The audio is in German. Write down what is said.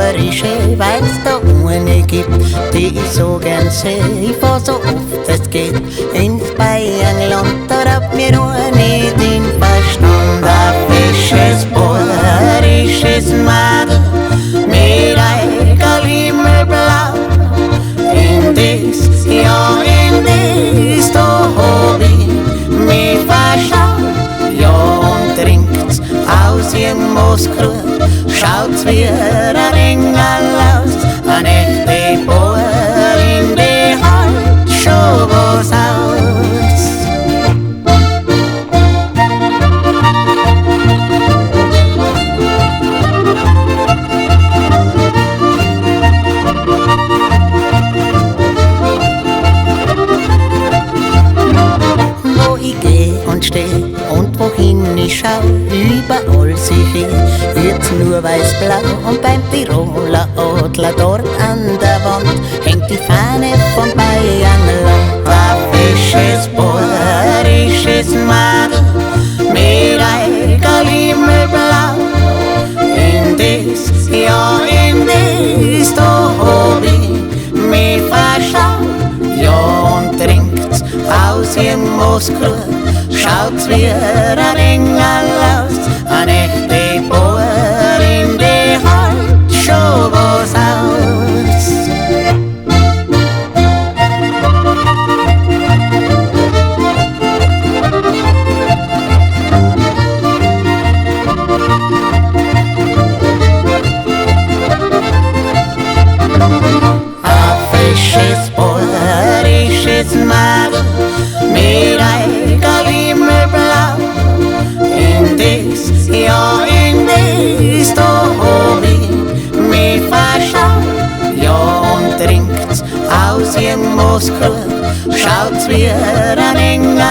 Malerische, weil's da eine gibt, die ich so gern seh. Ich fahr so oft es geht ins Bayernland, da raubt mir eine den Verstand. Ein fisches, bäuerisches Madel mit eigen Himmelblau. In dies, ja in dies, da hab ich mich verschaut. Ja, und trinkt's aus ihrem Mooskrug, schaut's wie ein Engel aus. Eine echte Bäuerin, die halt schon was aus. Wo ich geh und steh und wohin ich schau, überall seh ich, wird's nur weiß-blau. Und beim Tiroler Adler dort an der Wand hängt die Fahne vom Bayernland. Ein fisches, bäuerisches Madel mit eigen Himmelblau. In dies, ja in dies, da hab ich mich verschaut. Ja, und trinkt's aus ihrem Mooskrug, schaut's wie ein Engel aus. Eine echte Bäuerin, die halt schon was aus. Ein fisches, bäuerisches Madel mit eigen Himmelblau. In dies, ja in dies, da hab ich mich verschaut. Ja, und trinkt's aus ihrem Mooskrug, schaut's wie ein Engel